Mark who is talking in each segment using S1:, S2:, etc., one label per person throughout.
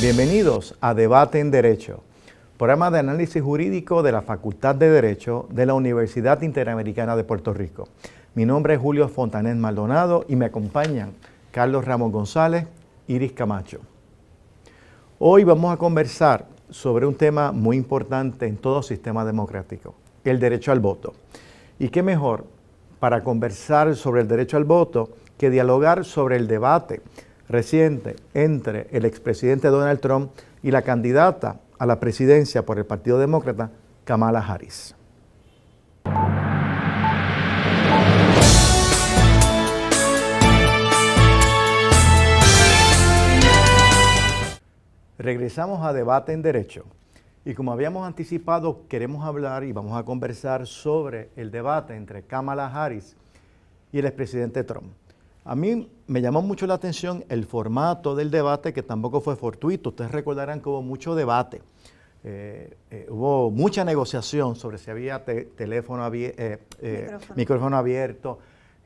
S1: Bienvenidos a Debate en Derecho, programa de análisis jurídico de la Facultad de Derecho de la Universidad Interamericana de Puerto Rico. Mi nombre es Julio Fontanet Maldonado y me acompañan Carlos Ramos González, Iris Camacho. Hoy vamos a conversar sobre un tema muy importante en todo sistema democrático, el derecho al voto. ¿Y qué mejor para conversar sobre el derecho al voto que dialogar sobre el debate reciente entre el expresidente Donald Trump y la candidata a la presidencia por el Partido Demócrata, Kamala Harris? Regresamos a Debate en Derecho y como habíamos anticipado, queremos hablar y vamos a conversar sobre el debate entre Kamala Harris y el expresidente Trump. A mí me llamó mucho la atención el formato del debate, que tampoco fue fortuito. Ustedes recordarán que hubo mucho debate, hubo mucha negociación sobre si había micrófono abierto,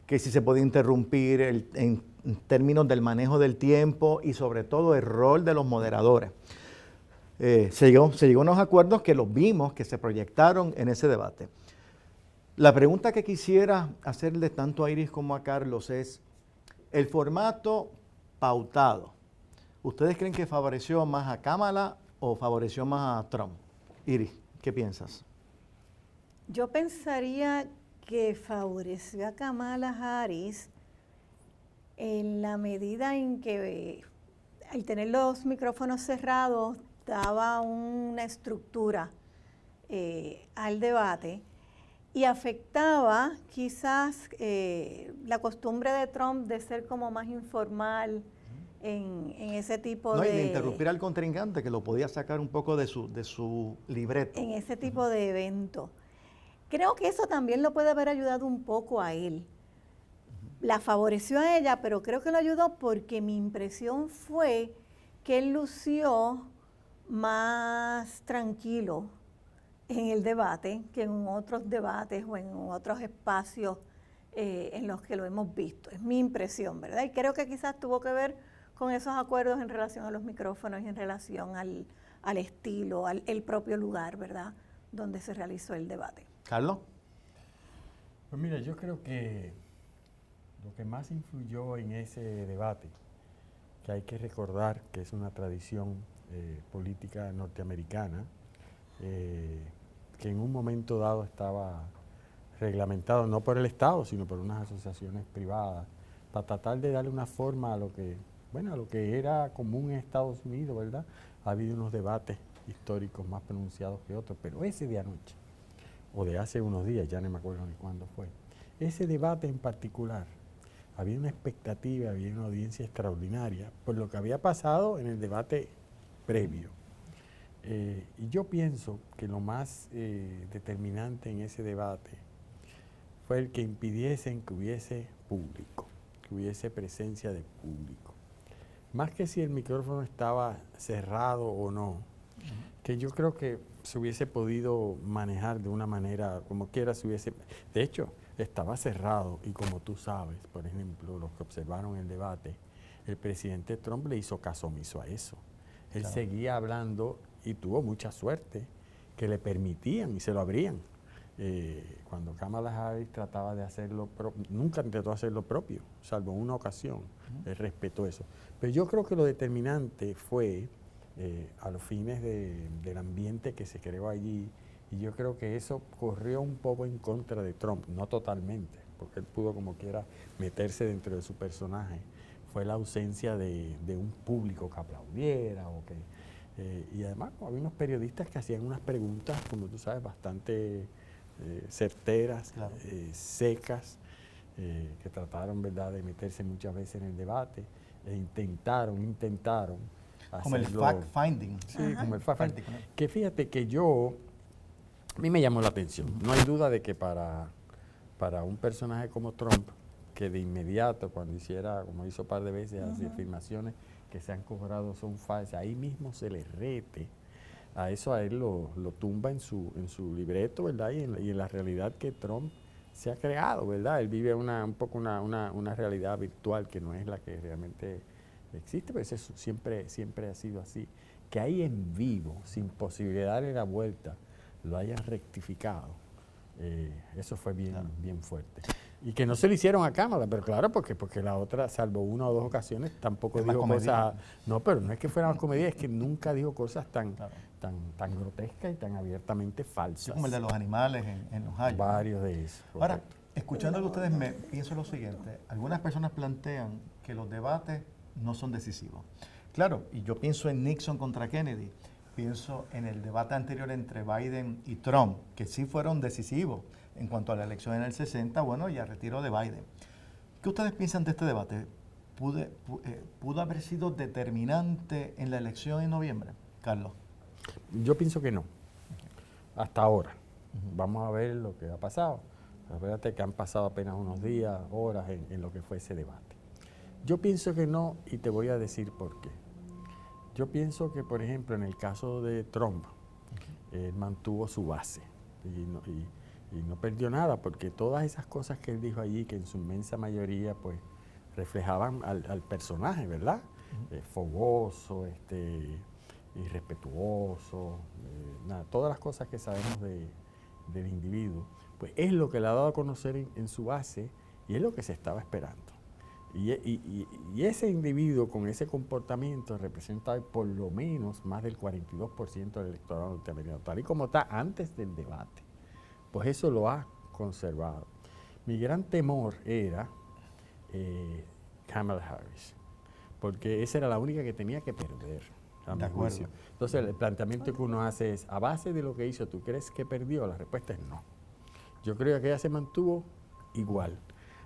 S1: que si se podía interrumpir en términos del manejo del tiempo y sobre todo el rol de los moderadores. Se llegó a unos acuerdos que los vimos, que se proyectaron en ese debate. La pregunta que quisiera hacerle tanto a Iris como a Carlos es, el formato pautado, ¿ustedes creen que favoreció más a Kamala o favoreció más a Trump? Iris, ¿qué piensas?
S2: Yo pensaría que favoreció a Kamala Harris en la medida en que al tener los micrófonos cerrados daba una estructura al debate y afectaba quizás la costumbre de Trump de ser como más informal en ese tipo
S1: Y de interrumpir al contrincante, que lo podía sacar un poco de su libreto.
S2: En ese tipo de evento. Creo que eso también lo puede haber ayudado un poco a él. La favoreció a ella, pero creo que lo ayudó porque mi impresión fue que él lució más tranquilo en el debate que en otros debates o en otros espacios en los que lo hemos visto. Es mi impresión, ¿verdad? Y creo que quizás tuvo que ver con esos acuerdos en relación a los micrófonos y en relación al estilo, el propio lugar, ¿verdad?, donde se realizó el debate.
S1: ¿Carlos?
S3: Pues mira, yo creo que lo que más influyó en ese debate, que hay que recordar que es una tradición política norteamericana, que en un momento dado estaba reglamentado no por el Estado, sino por unas asociaciones privadas, para tratar de darle una forma a lo que, a lo que era común en Estados Unidos, ¿verdad? Ha habido unos debates históricos más pronunciados que otros, pero ese de anoche, o de hace unos días, ya no me acuerdo ni cuándo fue, ese debate en particular, había una expectativa, había una audiencia extraordinaria por lo que había pasado en el debate previo. Y yo pienso que lo más determinante en ese debate fue el que impidiesen que hubiese público, que hubiese presencia de público. Más que si el micrófono estaba cerrado o no, que yo creo que se hubiese podido manejar de una manera, como quiera se hubiese... De hecho, estaba cerrado y como tú sabes, por ejemplo, los que observaron el debate, el presidente Trump le hizo caso omiso a eso. Él seguía hablando y tuvo mucha suerte que le permitían y se lo abrían. Cuando Kamala Harris trataba de hacerlo, nunca intentó hacer lo propio, salvo en una ocasión, él respetó eso. Pero yo creo que lo determinante fue a los fines del ambiente que se creó allí, y yo creo que eso corrió un poco en contra de Trump, no totalmente, porque él pudo como quiera meterse dentro de su personaje. Fue la ausencia de un público que aplaudiera o que... y además había unos periodistas que hacían unas preguntas, como tú sabes, bastante certeras, claro, secas, que trataron, ¿verdad?, de meterse muchas veces en el debate, e intentaron
S1: como el fact-finding.
S3: Sí, como el fact-finding. Que fíjate que a mí me llamó la atención. No hay duda de que para un personaje como Trump, que de inmediato, cuando hiciera, como hizo un par de veces, las afirmaciones que se han cobrado son falsas, ahí mismo se le rete. A eso a él lo tumba en su libreto, ¿verdad? Y en la realidad que Trump se ha creado, ¿verdad? Él vive un poco una realidad virtual que no es la que realmente existe, pero eso siempre ha sido así. Que ahí en vivo, sin posibilidad de darle la vuelta, lo hayan rectificado, eso fue bien fuerte. Y que no se lo hicieron a cámara, pero claro, porque la otra, salvo una o dos ocasiones, tampoco dijo cosas. No, pero no es que fueran comedia, es que nunca dijo cosas tan grotescas y tan abiertamente falsas.
S1: Sí, como el de los animales en los Hayas.
S3: Varios de esos.
S1: Ahora, escuchándolo ustedes, pienso lo siguiente. Algunas personas plantean que los debates no son decisivos. Claro, y yo pienso en Nixon contra Kennedy, pienso en el debate anterior entre Biden y Trump, que sí fueron decisivos en cuanto a la elección en el 60, bueno, y al retiro de Biden. ¿Qué ustedes piensan de este debate? ¿Pudo haber sido determinante en la elección en noviembre, Carlos?
S3: Yo pienso que no, hasta ahora. Vamos a ver lo que ha pasado. Acuérdate que han pasado apenas unos días, horas en lo que fue ese debate. Yo pienso que no, y te voy a decir por qué. Yo pienso que, por ejemplo, en el caso de Trump, él mantuvo su base y no perdió nada, porque todas esas cosas que él dijo allí, que en su inmensa mayoría pues reflejaban al personaje, ¿verdad? Fogoso, irrespetuoso, todas las cosas que sabemos del individuo, pues es lo que le ha dado a conocer en su base y es lo que se estaba esperando. Y ese individuo con ese comportamiento representa por lo menos más del 42% del electorado norteamericano, tal y como está antes del debate. Pues eso lo ha conservado. Mi gran temor era Kamala Harris, porque esa era la única que tenía que perder, a mi juicio. Entonces el planteamiento que uno hace es, a base de lo que hizo, ¿tú crees que perdió? La respuesta es no. Yo creo que ella se mantuvo igual.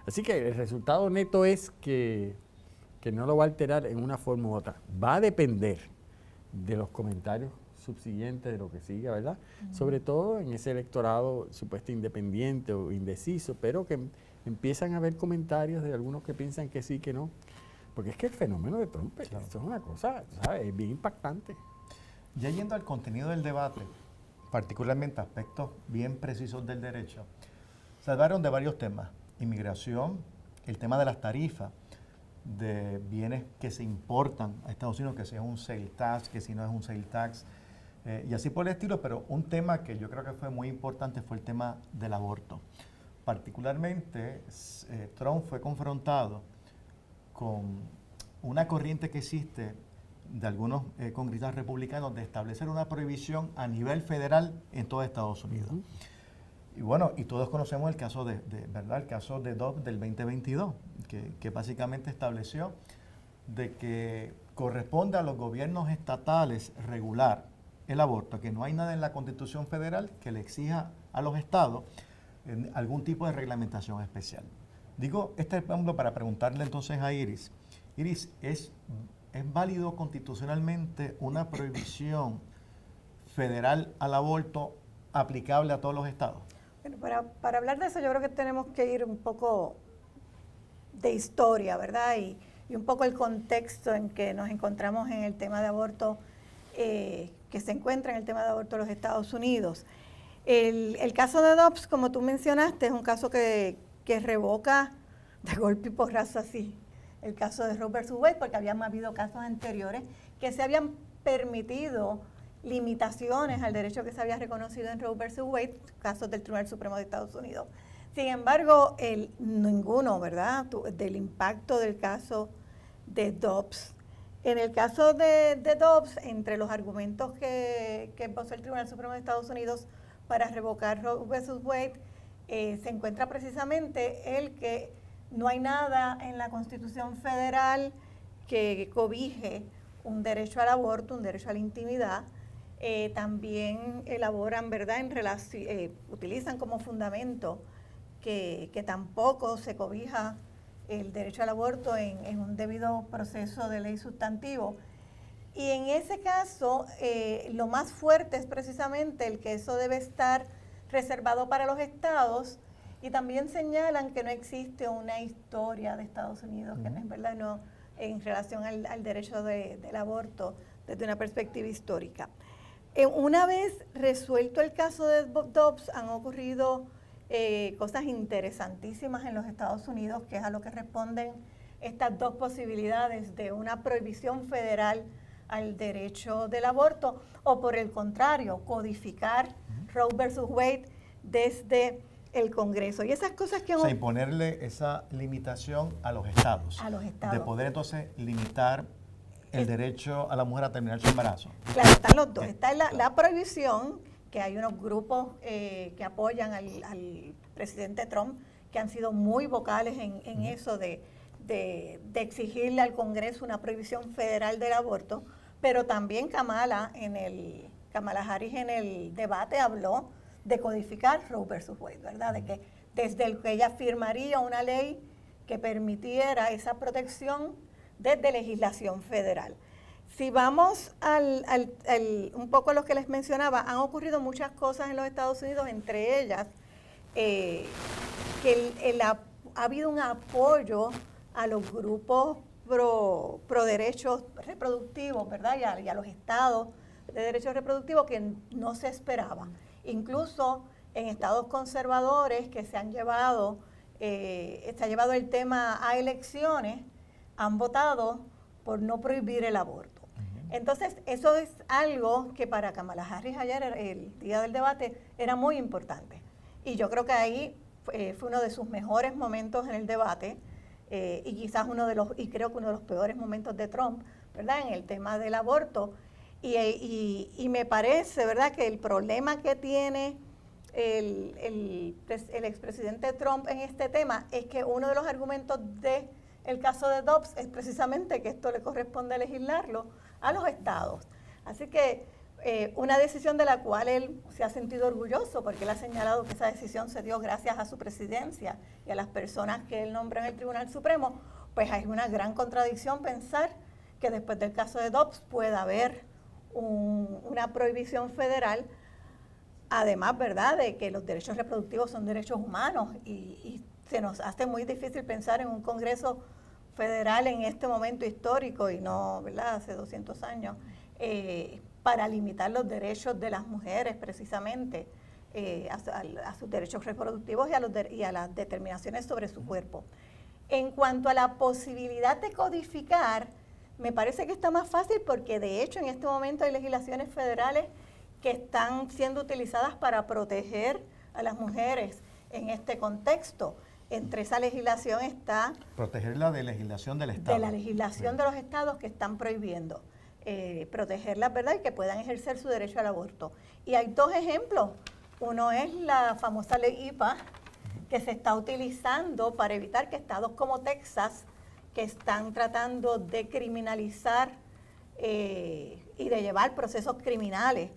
S3: Así que el resultado neto es que no lo va a alterar en una forma u otra. Va a depender de los comentarios subsiguientes, de lo que siga, ¿verdad? Sobre todo en ese electorado supuesto independiente o indeciso, pero que empiezan a haber comentarios de algunos que piensan que sí, que no. Porque es que el fenómeno de Trump, claro, esto es una cosa, ¿sabes? Es bien impactante.
S1: Ya yendo al contenido del debate, particularmente aspectos bien precisos del derecho, se hablaron de varios temas. Inmigración, el tema de las tarifas, de bienes que se importan a Estados Unidos, que si es un sale tax, que si no es un sale tax, y así por el estilo, pero un tema que yo creo que fue muy importante fue el tema del aborto. Particularmente, Trump fue confrontado con una corriente que existe de algunos congresistas republicanos de establecer una prohibición a nivel federal en todo Estados Unidos. Y bueno, y todos conocemos el caso ¿verdad? El caso de Dobbs del 2022, que básicamente estableció de que corresponde a los gobiernos estatales regular el aborto, que no hay nada en la Constitución Federal que le exija a los estados algún tipo de reglamentación especial. Digo este ejemplo para preguntarle entonces a Iris. Iris, ¿es válido constitucionalmente una prohibición federal al aborto aplicable a todos los estados?
S2: Bueno, para hablar de eso yo creo que tenemos que ir un poco de historia, ¿verdad? Y un poco el contexto en que nos encontramos en el tema de aborto, que se encuentra en el tema de aborto en los Estados Unidos. El caso de Dobbs, como tú mencionaste, es un caso que revoca de golpe y porrazo así el caso de Roe versus Wade, porque habían habido casos anteriores que se habían permitido limitaciones al derecho que se había reconocido en Roe versus Wade, casos del Tribunal Supremo de Estados Unidos. Sin embargo, ninguno, ¿verdad?, del impacto del caso de Dobbs. En el caso de Dobbs, entre los argumentos que posee el Tribunal Supremo de Estados Unidos para revocar Roe versus Wade, se encuentra precisamente el que no hay nada en la Constitución Federal que cobije un derecho al aborto, un derecho a la intimidad. También elaboran, ¿verdad?, utilizan como fundamento que tampoco se cobija el derecho al aborto en un debido proceso de ley sustantivo. Y en ese caso, lo más fuerte es precisamente el que eso debe estar reservado para los estados, y también señalan que no existe una historia de Estados Unidos, que es verdad, no, en relación al derecho del aborto desde una perspectiva histórica. Una vez resuelto el caso de Dobbs, han ocurrido cosas interesantísimas en los Estados Unidos, que es a lo que responden estas dos posibilidades de una prohibición federal al derecho del aborto o por el contrario, codificar Roe versus Wade desde el Congreso. Y esas cosas que...
S1: O sea, imponerle esa limitación a los estados.
S2: A los estados.
S1: De poder entonces limitar el derecho a la mujer a terminar su embarazo.
S2: Claro, están los dos. Está la prohibición, que hay unos grupos que apoyan al presidente Trump, que han sido muy vocales en eso de exigirle al Congreso una prohibición federal del aborto, pero también Kamala Harris en el debate habló de codificar Roe versus Wade, ¿verdad? De que desde el que ella firmaría una ley que permitiera esa protección desde legislación federal. Si vamos un poco a lo que les mencionaba, han ocurrido muchas cosas en los Estados Unidos, entre ellas que ha habido un apoyo a los grupos pro derechos reproductivos, ¿verdad? Y a los estados de derechos reproductivos que no se esperaba. Incluso en estados conservadores que se ha llevado el tema a elecciones, han votado por no prohibir el aborto. Entonces, eso es algo que para Kamala Harris ayer, el día del debate, era muy importante. Y yo creo que ahí fue uno de sus mejores momentos en el debate, y quizás creo que uno de los peores momentos de Trump, ¿verdad?, en el tema del aborto. Y me parece, ¿verdad?, que el problema que tiene el expresidente Trump en este tema es que uno de los argumentos del caso de Dobbs es precisamente que esto le corresponde legislarlo a los estados. Así que una decisión de la cual él se ha sentido orgulloso, porque él ha señalado que esa decisión se dio gracias a su presidencia y a las personas que él nombra en el Tribunal Supremo, pues hay una gran contradicción pensar que después del caso de Dobbs pueda haber una prohibición federal, además, ¿verdad?, de que los derechos reproductivos son derechos humanos y se nos hace muy difícil pensar en un Congreso federal en este momento histórico y no, ¿verdad?, hace 200 años, para limitar los derechos de las mujeres precisamente a sus derechos reproductivos y a las determinaciones sobre su cuerpo. En cuanto a la posibilidad de codificar, me parece que está más fácil porque de hecho en este momento hay legislaciones federales que están siendo utilizadas para proteger a las mujeres en este contexto. Entre esa legislación está...
S1: Protegerla de legislación del Estado.
S2: De la legislación de los estados que están prohibiendo. Protegerlas, ¿verdad?, y que puedan ejercer su derecho al aborto. Y hay dos ejemplos. Uno es la famosa ley IPA, que se está utilizando para evitar que estados como Texas, que están tratando de criminalizar y de llevar procesos criminales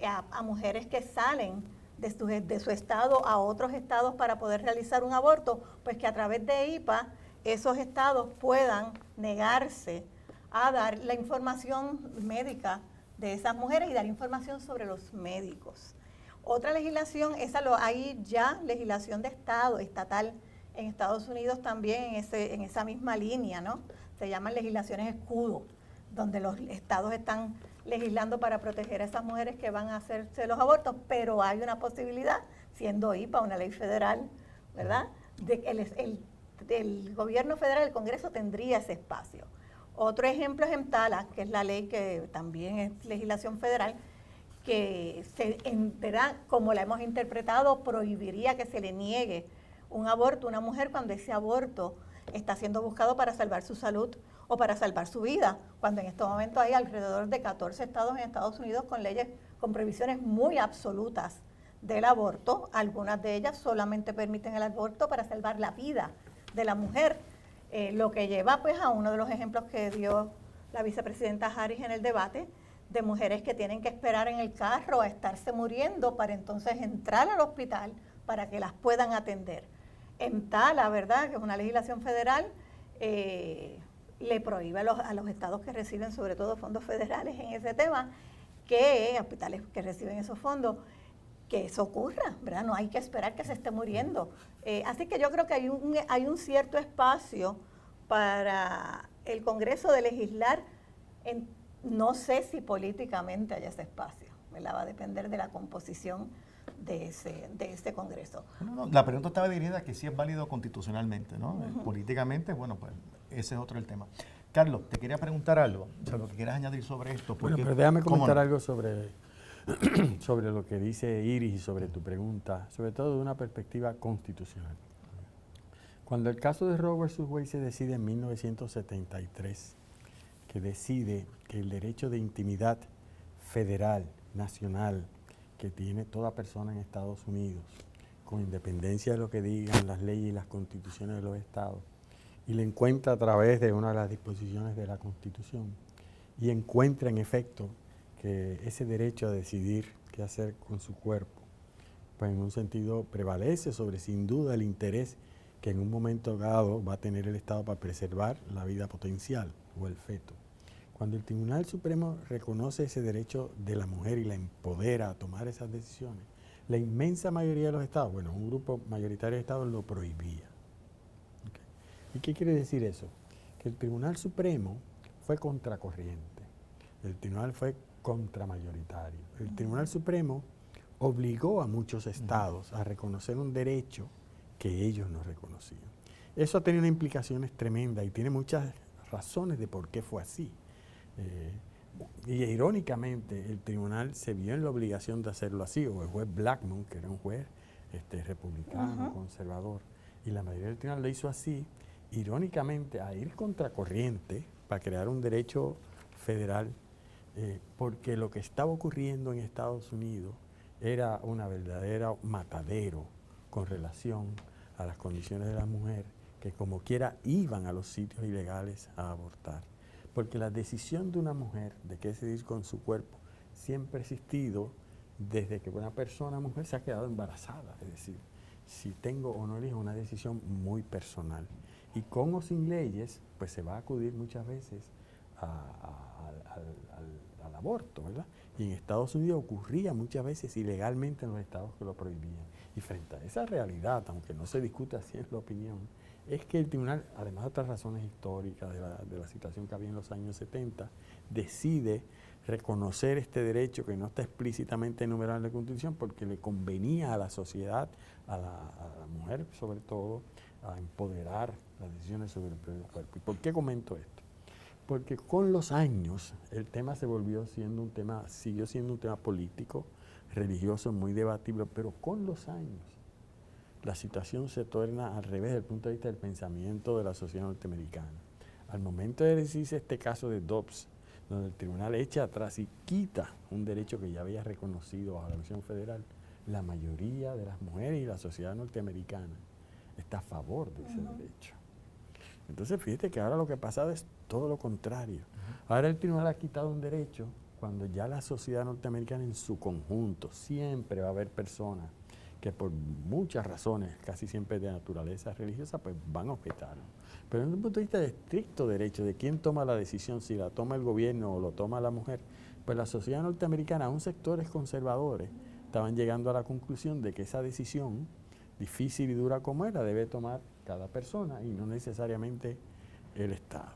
S2: a mujeres que salen de su estado a otros estados para poder realizar un aborto, pues que a través de IPA esos estados puedan negarse a dar la información médica de esas mujeres y dar información sobre los médicos. Otra legislación, hay ya legislación de estado, estatal, en Estados Unidos también en esa misma línea, ¿no? Se llaman legislaciones escudo, donde los estados están legislando para proteger a esas mujeres que van a hacerse los abortos, pero hay una posibilidad, siendo IPA una ley federal, ¿verdad?, de que el gobierno federal, el Congreso, tendría ese espacio. Otro ejemplo es EMTALA, que es la ley que también es legislación federal, que ¿verdad?, como la hemos interpretado, prohibiría que se le niegue un aborto a una mujer cuando ese aborto está siendo buscado para salvar su salud o para salvar su vida, cuando en este momento hay alrededor de 14 estados en Estados Unidos con leyes, con prohibiciones muy absolutas del aborto. Algunas de ellas solamente permiten el aborto para salvar la vida de la mujer, lo que lleva pues a uno de los ejemplos que dio la vicepresidenta Harris en el debate, de mujeres que tienen que esperar en el carro a estarse muriendo para entonces entrar al hospital para que las puedan atender. EMTALA, ¿verdad?, que es una legislación federal, le prohíbe a los estados que reciben sobre todo fondos federales en ese tema, que hospitales que reciben esos fondos, que eso ocurra, ¿verdad? No hay que esperar que se esté muriendo. Así que yo creo que hay un cierto espacio para el Congreso de legislar. No sé si políticamente hay ese espacio, ¿verdad? Va a depender de la composición de ese Congreso.
S1: No, la pregunta estaba dirigida a que sí es válido constitucionalmente, ¿no? Políticamente, bueno, pues ese es otro el tema. Carlos, te quería preguntar algo, o sea, lo que quieras añadir sobre esto.
S3: Bueno, pero déjame comentar algo sobre lo que dice Iris y sobre tu pregunta, sobre todo de una perspectiva constitucional. Cuando el caso de Roe vs. Wade se decide en 1973, que decide que el derecho de intimidad federal, nacional, que tiene toda persona en Estados Unidos, con independencia de lo que digan las leyes y las constituciones de los estados, y le encuentra a través de una de las disposiciones de la Constitución, y encuentra en efecto que ese derecho a decidir qué hacer con su cuerpo, pues en un sentido prevalece sobre sin duda el interés que en un momento dado va a tener el Estado para preservar la vida potencial o el feto. Cuando el Tribunal Supremo reconoce ese derecho de la mujer y la empodera a tomar esas decisiones, la inmensa mayoría de los estados, bueno, un grupo mayoritario de estados lo prohibía. ¿Okay? ¿Y qué quiere decir eso? Que el Tribunal Supremo fue contracorriente, el Tribunal fue contramayoritario. El Tribunal Supremo obligó a muchos estados a reconocer un derecho que ellos no reconocían. Eso ha tenido unas implicaciones tremendas y tiene muchas razones de por qué fue así. Y irónicamente el tribunal se vio en la obligación de hacerlo así, o el juez Blackmun, que era un juez republicano, conservador, y la mayoría del tribunal lo hizo así, irónicamente a ir contracorriente para crear un derecho federal, porque lo que estaba ocurriendo en Estados Unidos era una verdadera matadero con relación a las condiciones de la mujer, que como quiera iban a los sitios ilegales a abortar. Porque la decisión de una mujer de qué decidir con su cuerpo siempre ha existido desde que una persona, mujer, se ha quedado embarazada. Es decir, si tengo o no elijo, una decisión muy personal. Y con o sin leyes, pues se va a acudir muchas veces al aborto, ¿verdad? Y en Estados Unidos ocurría muchas veces ilegalmente en los estados que lo prohibían. Y frente a esa realidad, aunque no se discute así en la opinión, es que el tribunal, además de otras razones históricas de la situación que había en los años 70, decide reconocer este derecho que no está explícitamente enumerado en la Constitución porque le convenía a la sociedad, a la mujer sobre todo, a empoderar las decisiones sobre el propio cuerpo. ¿Y por qué comento esto? Porque con los años el tema siguió siendo un tema político, religioso, muy debatible, pero con los años la situación se torna al revés desde el punto de vista del pensamiento de la sociedad norteamericana. Al momento de decirse este caso de Dobbs, donde el tribunal echa atrás y quita un derecho que ya había reconocido a la Comisión Federal, la mayoría de las mujeres y la sociedad norteamericana está a favor de ese derecho. Entonces, fíjate que ahora lo que ha pasado es todo lo contrario. Ahora el tribunal ha quitado un derecho cuando ya la sociedad norteamericana en su conjunto, siempre va a haber personas que por muchas razones, casi siempre de naturaleza religiosa, pues van a objetar. Pero desde un punto de vista de estricto derecho, de quién toma la decisión, si la toma el gobierno o lo toma la mujer, pues la sociedad norteamericana, aún sectores conservadores, estaban llegando a la conclusión de que esa decisión, difícil y dura como era, debe tomar cada persona y no necesariamente el Estado.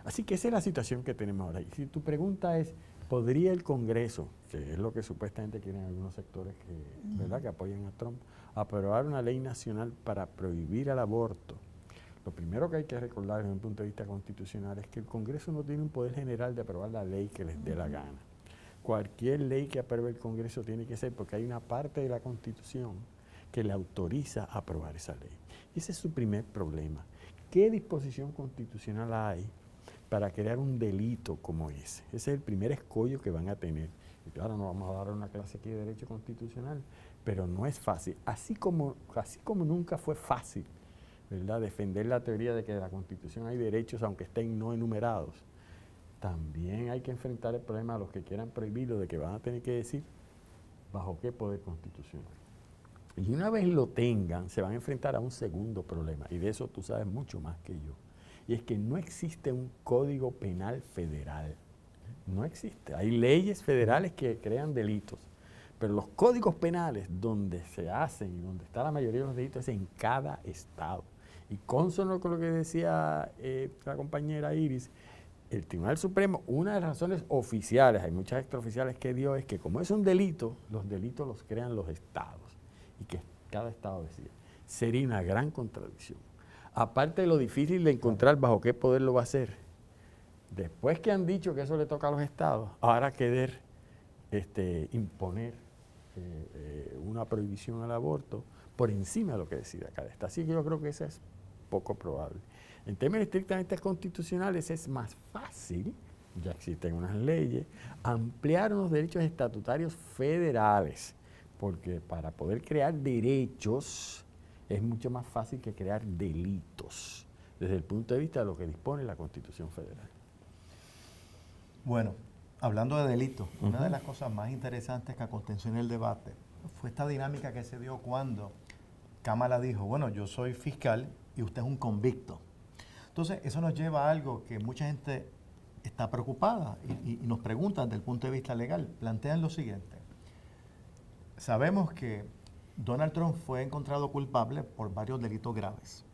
S3: Así que esa es la situación que tenemos ahora. Y si tu pregunta es, ¿podría el Congreso, que es lo que supuestamente quieren algunos sectores que, ¿verdad?, que apoyan a Trump, aprobar una ley nacional para prohibir el aborto? Lo primero que hay que recordar desde un punto de vista constitucional es que el Congreso no tiene un poder general de aprobar la ley que les dé la gana. Cualquier ley que apruebe el Congreso tiene que ser porque hay una parte de la Constitución que le autoriza a aprobar esa ley. Y ese es su primer problema. ¿Qué disposición constitucional hay para crear un delito como ese? Ese es el primer escollo que van a tener. Y claro, no vamos a dar una clase aquí de Derecho Constitucional, pero no es fácil. Así como nunca fue fácil, ¿verdad?, defender la teoría de que en la Constitución hay derechos aunque estén no enumerados, también hay que enfrentar el problema a los que quieran prohibirlo, de que van a tener que decir bajo qué poder constitucional. Y una vez lo tengan, se van a enfrentar a un segundo problema, y de eso tú sabes mucho más que yo, y es que no existe un código penal federal. No existe. Hay leyes federales que crean delitos, pero los códigos penales donde se hacen y donde está la mayoría de los delitos es en cada estado. Y consono con lo que decía la compañera Iris, el Tribunal Supremo, una de las razones oficiales, hay muchas extraoficiales que dio, es que como es un delito, los delitos los crean los estados y que cada estado decide. Sería una gran contradicción. aparte de lo difícil de encontrar bajo qué poder lo va a hacer, después que han dicho que eso le toca a los estados, ahora querer imponer una prohibición al aborto por encima de lo que decida cada estado. Así que yo creo que eso es poco probable. En términos estrictamente constitucionales es más fácil, ya existen unas leyes, ampliar unos derechos estatutarios federales, porque para poder crear derechos es mucho más fácil que crear delitos, desde el punto de vista de lo que dispone la Constitución Federal.
S1: Bueno, hablando de delitos, una de las cosas más interesantes que aconteció en el debate fue esta dinámica que se dio cuando Kamala dijo, bueno, yo soy fiscal y usted es un convicto. Entonces, eso nos lleva a algo que mucha gente está preocupada y nos pregunta desde el punto de vista legal. Plantean lo siguiente. Sabemos que Donald Trump fue encontrado culpable por varios delitos graves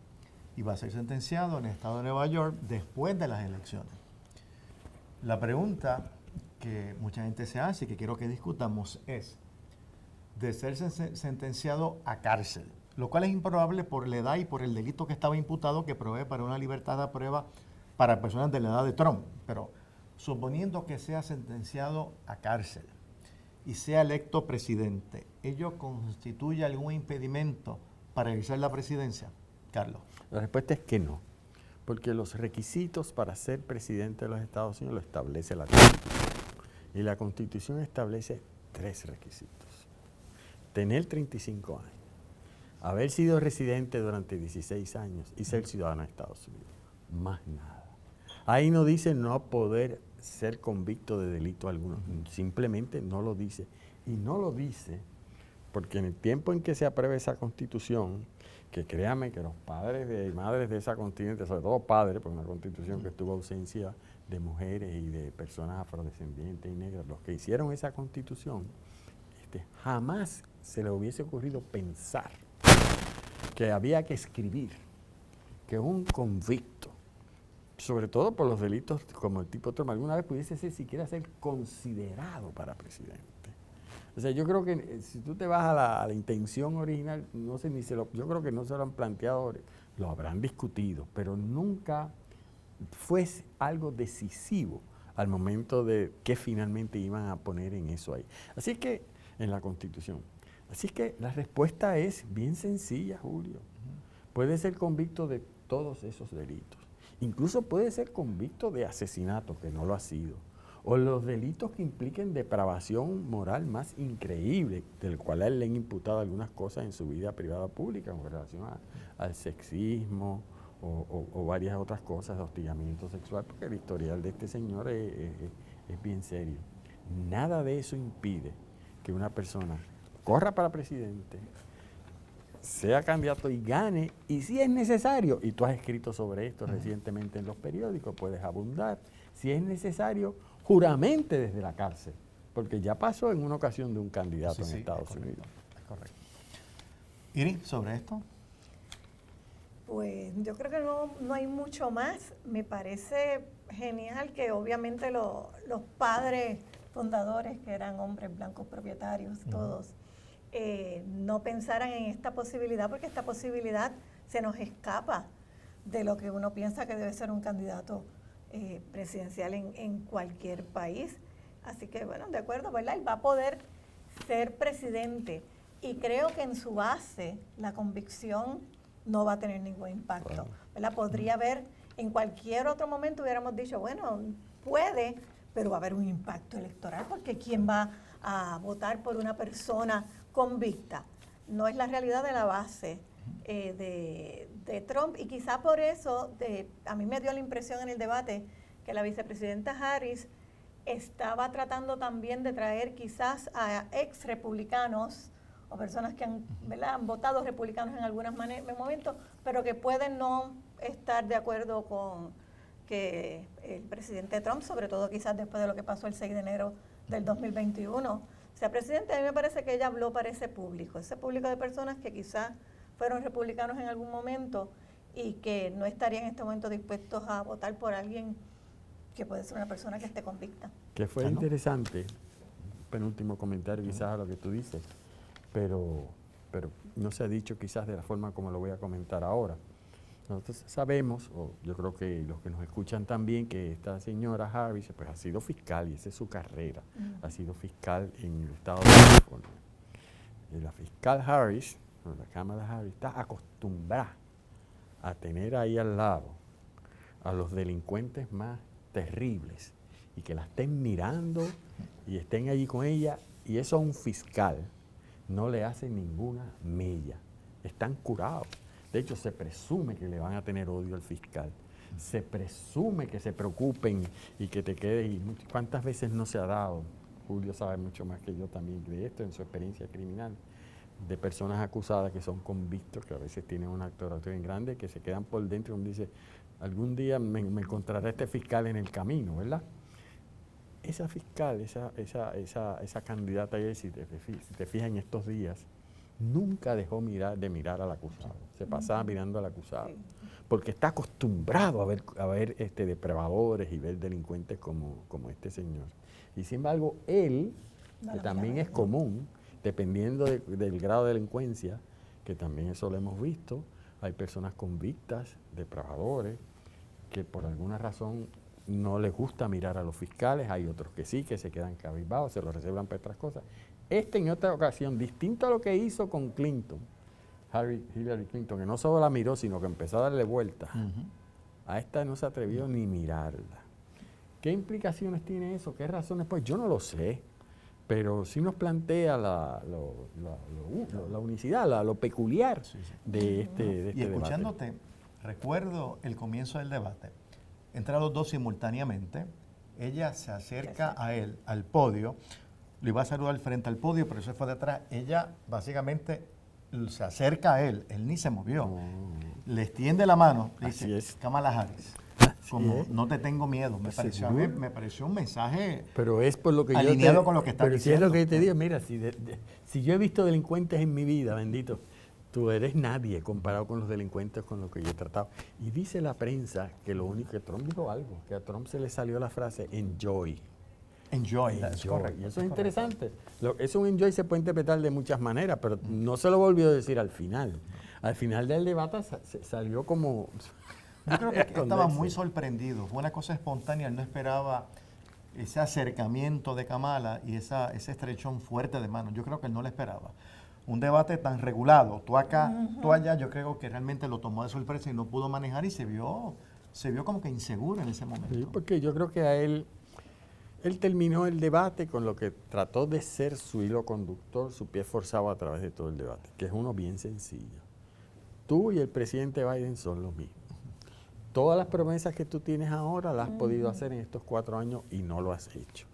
S1: y va a ser sentenciado en el estado de Nueva York después de las elecciones. La pregunta que mucha gente se hace y que quiero que discutamos es de ser sentenciado a cárcel, lo cual es improbable por la edad y por el delito que estaba imputado que provee para una libertad a prueba para personas de la edad de Trump. Pero suponiendo que sea sentenciado a cárcel y sea electo presidente, ¿ello constituye algún impedimento para ejercer la presidencia? Carlos.
S3: La respuesta es que no, porque los requisitos para ser presidente de los Estados Unidos lo establece la Constitución. Y la Constitución establece 3 requisitos. Tener 35 años, haber sido residente durante 16 años y ser ciudadano de Estados Unidos. Más nada. Ahí no dice no poder ser convicto de delito alguno, simplemente no lo dice. Y no lo dice porque en el tiempo en que se apruebe esa Constitución, que créanme que los padres y madres de esa constitución, sobre todo padres, porque una Constitución que tuvo ausencia de mujeres y de personas afrodescendientes y negras, los que hicieron esa Constitución, jamás se les hubiese ocurrido pensar que había que escribir que un convicto, sobre todo por los delitos como el tipo Trump, alguna vez pudiese siquiera ser considerado para presidente. O sea, yo creo que si tú te vas a la intención original, no sé ni yo creo que no se lo han planteado, lo habrán discutido, pero nunca fue algo decisivo al momento de que finalmente iban a poner en eso ahí. Así que, en la Constitución. Así que la respuesta es bien sencilla, Julio. Puede ser convicto de todos esos delitos. Incluso puede ser convicto de asesinato, que no lo ha sido. O los delitos que impliquen depravación moral más increíble, del cual a él le han imputado algunas cosas en su vida privada pública en relación al sexismo o varias otras cosas de hostigamiento sexual, porque el historial de este señor es bien serio. Nada de eso impide que una persona corra para presidente, sea candidato y gane, y si es necesario, y tú has escrito sobre esto recientemente en los periódicos, puedes abundar, si es necesario, juramente desde la cárcel, porque ya pasó en una ocasión de un candidato en Estados Unidos.
S1: Es correcto. Iris, ¿sobre esto?
S2: Pues yo creo que no hay mucho más. Me parece genial que obviamente los padres fundadores, que eran hombres blancos propietarios, todos, no pensaran en esta posibilidad, porque esta posibilidad se nos escapa de lo que uno piensa que debe ser un candidato presidencial en cualquier país. Así que, bueno, de acuerdo, ¿verdad? Él va a poder ser presidente y creo que en su base la convicción no va a tener ningún impacto, ¿verdad? Podría haber, en cualquier otro momento hubiéramos dicho, bueno, puede, pero va a haber un impacto electoral, porque ¿quién va a votar por una persona convicta? No es la realidad de la base de Trump, y quizá por eso a mí me dio la impresión en el debate que la vicepresidenta Harris estaba tratando también de traer quizás a ex republicanos o personas que han votado republicanos en algunos momentos, pero que pueden no estar de acuerdo con que el presidente Trump, sobre todo quizás después de lo que pasó el 6 de enero del 2021, sea presidente. A mí me parece que ella habló para ese público de personas que quizás fueron republicanos en algún momento y que no estarían en este momento dispuestos a votar por alguien que puede ser una persona que esté convicta.
S3: Que fue interesante, penúltimo comentario quizás a lo que tú dices, pero no se ha dicho quizás de la forma como lo voy a comentar ahora. Nosotros sabemos, o yo creo que los que nos escuchan también, que esta señora Harris pues, ha sido fiscal y esa es su carrera. Ha sido fiscal en el estado de California. Y la fiscal Harris, la Cámara Harris, está acostumbrada a tener ahí al lado a los delincuentes más terribles y que la estén mirando y estén allí con ella. Y eso a un fiscal no le hace ninguna mella. Están curados. De hecho, se presume que le van a tener odio al fiscal. Se presume que se preocupen y que te quede. Y ¿cuántas veces no se ha dado? Julio sabe mucho más que yo también de esto en su experiencia criminal. De personas acusadas que son convictos, que a veces tienen una actuación bien grande, que se quedan por dentro y uno dice, algún día me encontrará este fiscal en el camino, ¿verdad? Esa fiscal, esa candidata, si te fijas en estos días, nunca dejó de mirar al acusado. Se pasaba mirando al acusado. Sí. Porque está acostumbrado a ver depredadores y ver delincuentes como este señor. Y sin embargo, él, que también es común, dependiendo del grado de delincuencia, que también eso lo hemos visto, hay personas convictas, depredadores, que por alguna razón no les gusta mirar a los fiscales, hay otros que sí, que se quedan cabizbajos, se lo reservan para otras cosas. En otra ocasión, distinto a lo que hizo con Clinton, Hillary Clinton, que no solo la miró, sino que empezó a darle vueltas, a esta no se atrevió ni mirarla. ¿Qué implicaciones tiene eso? ¿Qué razones? Pues yo no lo sé, pero sí nos plantea la unicidad, lo peculiar de este debate.
S1: Y escuchándote, recuerdo el comienzo del debate. Entran los dos simultáneamente, ella se acerca a él, al podio, lo iba a saludar frente al podio, pero eso fue de atrás. Ella básicamente se acerca a él ni se movió. Le extiende la mano, le dice, Kamala Harris, como no te tengo miedo. Me pareció un mensaje
S3: pero es por lo que
S1: alineado con lo que está diciendo.
S3: Pero si es lo que te digo, mira, si yo he visto delincuentes en mi vida, bendito, tú eres nadie comparado con los delincuentes con los que yo he tratado. Y dice la prensa que lo único que Trump dijo algo, que a Trump se le salió la frase enjoy.
S1: Enjoy.
S3: Y eso es interesante. Eso un enjoy se puede interpretar de muchas maneras, pero no se lo volvió a decir al final. Al final del debate salió como...
S1: Yo creo que estaba muy sorprendido. Fue una cosa espontánea. Él no esperaba ese acercamiento de Kamala y ese estrechón fuerte de mano. Yo creo que él no lo esperaba. Un debate tan regulado, tú acá, tú allá, yo creo que realmente lo tomó de sorpresa y no pudo manejar y se vio como que inseguro en ese momento.
S3: Sí, porque yo creo que a él terminó el debate con lo que trató de ser su hilo conductor, su pie forzado a través de todo el debate, que es uno bien sencillo. Tú y el presidente Biden son los mismos. Todas las promesas que tú tienes ahora las has podido hacer en estos 4 años y no lo has hecho.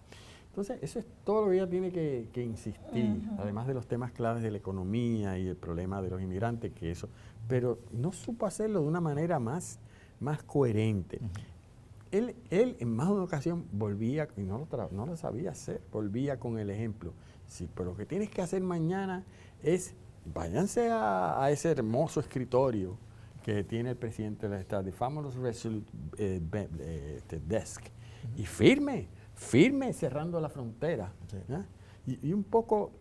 S3: Entonces, eso es todo lo que ella tiene que insistir, además de los temas claves de la economía y el problema de los inmigrantes, pero no supo hacerlo de una manera más coherente. Él en más de una ocasión volvía, y no lo sabía hacer, volvía con el ejemplo. Sí, pero lo que tienes que hacer mañana es, váyanse a ese hermoso escritorio que tiene el presidente de la Estado, the famous Resolute Desk, y firme cerrando la frontera. Sí. Y un poco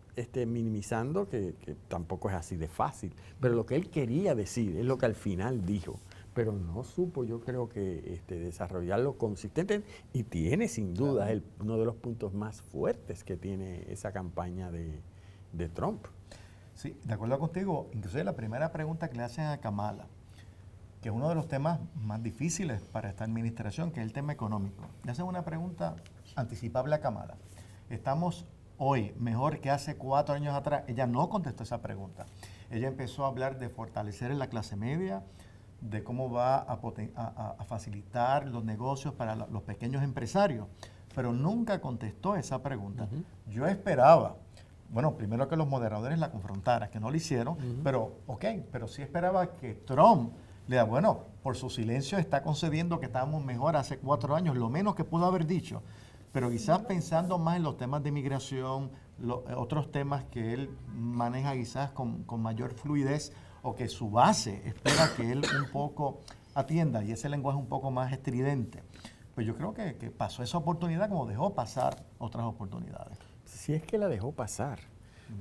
S3: minimizando que tampoco es así de fácil, pero lo que él quería decir es lo que al final dijo. Pero no supo, yo creo que desarrollarlo consistente y tiene sin duda uno de los puntos más fuertes que tiene esa campaña de Trump.
S1: Sí, de acuerdo contigo, inclusive la primera pregunta que le hacen a Kamala, que es uno de los temas más difíciles para esta administración, que es el tema económico. Le hacen una pregunta anticipable a Kamala. ¿Estamos hoy mejor que hace 4 años atrás? Ella no contestó esa pregunta. Ella empezó a hablar de fortalecer en la clase media, de cómo va a facilitar los negocios para los pequeños empresarios, pero nunca contestó esa pregunta. Yo esperaba, bueno, primero que los moderadores la confrontaran, que no lo hicieron, pero sí esperaba que Trump le diga, bueno, por su silencio está concediendo que estábamos mejor hace 4 años, lo menos que pudo haber dicho, pero quizás pensando más en los temas de migración, otros temas que él maneja quizás con mayor fluidez, o que su base espera que él un poco atienda, y ese lenguaje un poco más estridente. Pues yo creo que pasó esa oportunidad como dejó pasar otras oportunidades.
S3: Si es que la dejó pasar,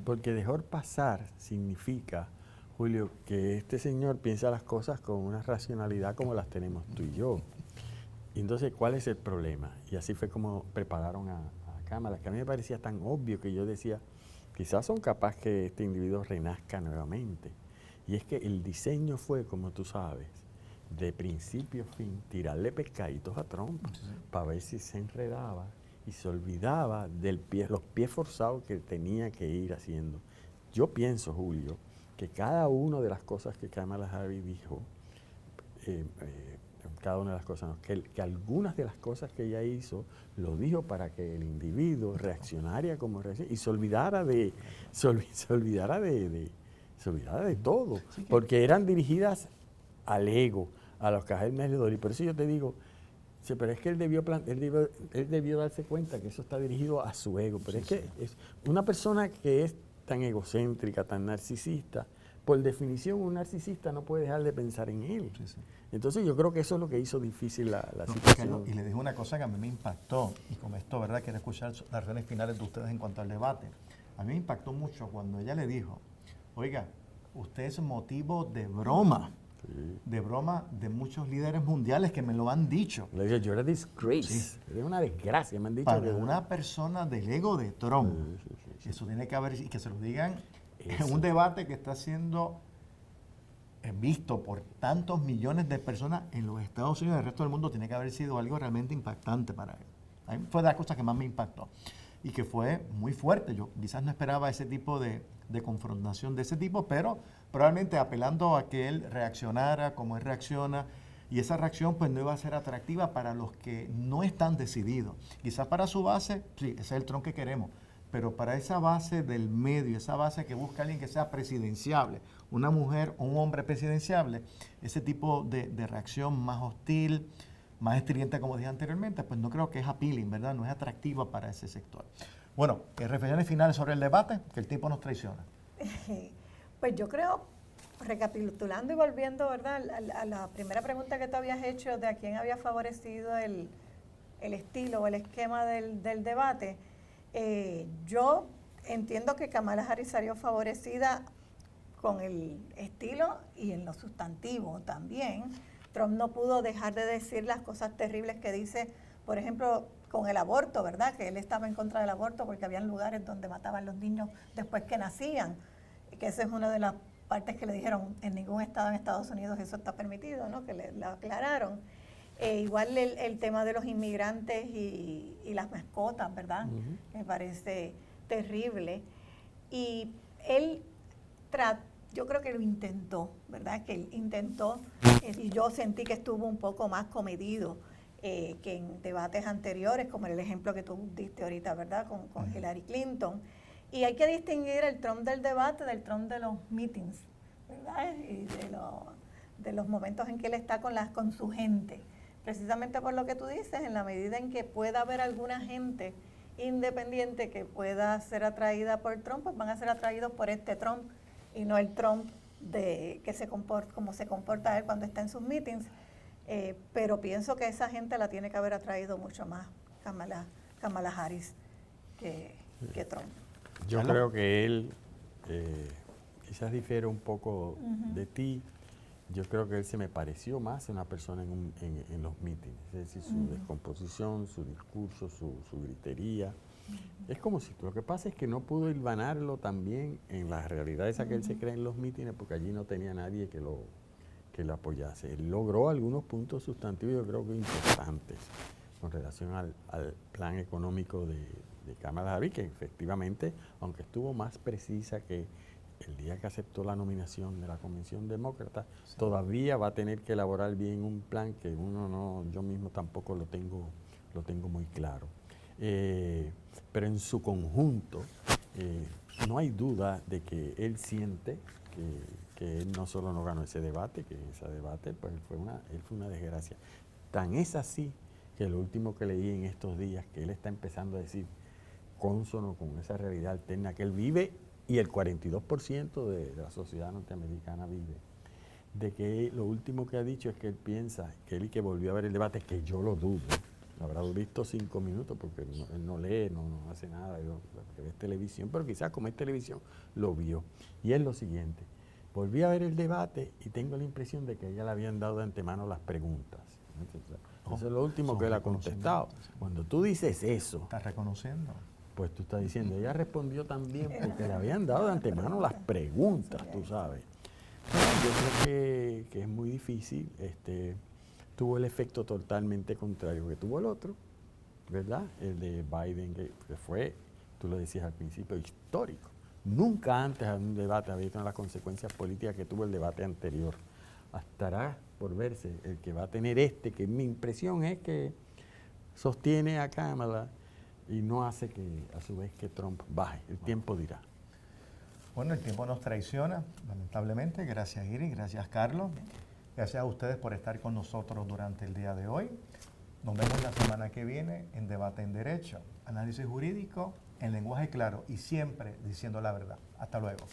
S3: porque dejar pasar significa Julio, que este señor piensa las cosas con una racionalidad como las tenemos tú y yo. Y entonces, ¿cuál es el problema? Y así fue como prepararon a Kamala, que a mí me parecía tan obvio que yo decía, quizás son capaces que este individuo renazca nuevamente. Y es que el diseño fue, como tú sabes, de principio a fin, tirarle pescaditos a Trump para ver si se enredaba y se olvidaba de los pies forzados que tenía que ir haciendo. Yo pienso, Julio, que cada una de las cosas que Kamala Harris dijo, cada una de las cosas, no, que algunas de las cosas que ella hizo, lo dijo para que el individuo reaccionara como reaccionara y se olvidara de todo, porque eran dirigidas al ego, a los cajes merecedores. Y por eso yo te digo, sí, pero es que él debió darse cuenta que eso está dirigido a su ego. Pero es que es una persona que es tan egocéntrica, tan narcisista, por definición un narcisista no puede dejar de pensar en él. Entonces yo creo que eso es lo que hizo difícil la situación.
S1: Y le dijo una cosa que a mí me impactó, y con esto, ¿verdad?, quiero escuchar las reacciones finales de ustedes en cuanto al debate. A mí me impactó mucho cuando ella le dijo, oiga, usted es motivo de broma. De broma de muchos líderes mundiales que me lo han dicho.
S3: Le dije, you're a disgrace. Eres una desgracia, me han dicho.
S1: Para una persona del ego de Trump. Eso tiene que haber, y que se lo digan en un debate que está siendo visto por tantos millones de personas en los Estados Unidos y en el resto del mundo, tiene que haber sido algo realmente impactante para él. A mí fue de las cosas que más me impactó y que fue muy fuerte. Yo quizás no esperaba ese tipo de confrontación de ese tipo, pero probablemente apelando a que él reaccionara como él reacciona, y esa reacción pues no iba a ser atractiva para los que no están decididos. Quizás para su base, sí, ese es el Trump que queremos, pero para esa base del medio, esa base que busca a alguien que sea presidenciable, una mujer o un hombre presidenciable, ese tipo de reacción más hostil, más estridente, como dije anteriormente, pues no creo que es appealing, ¿verdad? No es atractiva para ese sector. Bueno, reflexiones finales sobre el debate, que el tiempo nos traiciona.
S2: Pues yo creo, recapitulando y volviendo, ¿verdad?, a la primera pregunta que tú habías hecho de a quién había favorecido el estilo o el esquema del debate, yo entiendo que Kamala Harris salió favorecida con el estilo y en lo sustantivo también. Trump no pudo dejar de decir las cosas terribles que dice, por ejemplo, con el aborto, ¿verdad? Que él estaba en contra del aborto porque habían lugares donde mataban los niños después que nacían, que esa es una de las partes que le dijeron, en ningún estado en Estados Unidos eso está permitido, ¿no? Que le aclararon. Igual el tema de los inmigrantes y las mascotas, ¿verdad? Me parece terrible. Y él yo creo que lo intentó, ¿verdad? Que él intentó, y yo sentí que estuvo un poco más comedido que en debates anteriores, como el ejemplo que tú diste ahorita, ¿verdad? Con Hillary Clinton. Y hay que distinguir el Trump del debate del Trump de los meetings, ¿verdad? Y de los momentos en que él está con su gente. Precisamente por lo que tú dices, en la medida en que pueda haber alguna gente independiente que pueda ser atraída por Trump, pues van a ser atraídos por este Trump y no el Trump que se comporta como se comporta él cuando está en sus meetings. Pero pienso que esa gente la tiene que haber atraído mucho más Kamala Harris que Trump.
S3: Yo creo que él quizás difiere un poco de ti. Yo creo que él se me pareció más a una persona en los mítines, es decir, su descomposición, su discurso, su gritería. Es como si, lo que pasa es que no pudo hilvanarlo también en la realidad esa que él se cree en los mítines, porque allí no tenía nadie que lo apoyase. Él logró algunos puntos sustantivos, yo creo que importantes, con relación al plan económico de Kamala Harris, que efectivamente, aunque estuvo más precisa que el día que aceptó la nominación de la Convención Demócrata, todavía va a tener que elaborar bien un plan que yo mismo tampoco lo tengo muy claro. Pero en su conjunto, no hay duda de que él siente que él no solo no ganó ese debate, que ese debate pues, él fue una desgracia. Tan es así que lo último que leí en estos días, que él está empezando a decir, cónsono con esa realidad alterna que él vive y el 42% de la sociedad norteamericana vive, de que lo último que ha dicho es que él piensa, que él y que volvió a ver el debate, que yo lo dudo, lo habrá visto 5 minutos porque él no lee, no hace nada, ve televisión, pero quizás como es televisión lo vio. Y es lo siguiente, volví a ver el debate y tengo la impresión de que ella le habían dado de antemano las preguntas. Eso es lo último que él ha contestado. Cuando tú dices eso,
S1: ¿Estás reconociendo?
S3: pues tú estás diciendo, ella respondió también porque le habían dado de antemano las preguntas, tú sabes. Yo creo que es muy difícil, tuvo el efecto totalmente contrario que tuvo el otro, ¿verdad? El de Biden, que fue, tú lo decías al principio, histórico. Nunca antes en un debate había tenido las consecuencias políticas que tuvo el debate anterior. Estará por verse el que va a tener que mi impresión es que sostiene a Kamala y no hace que a su vez que Trump baje. El tiempo dirá.
S1: Bueno, el tiempo nos traiciona, lamentablemente. Gracias, Iris. Gracias, Carlos. Gracias a ustedes por estar con nosotros durante el día de hoy. Nos vemos la semana que viene en Debate en Derecho. Análisis jurídico en lenguaje claro y siempre diciendo la verdad. Hasta luego.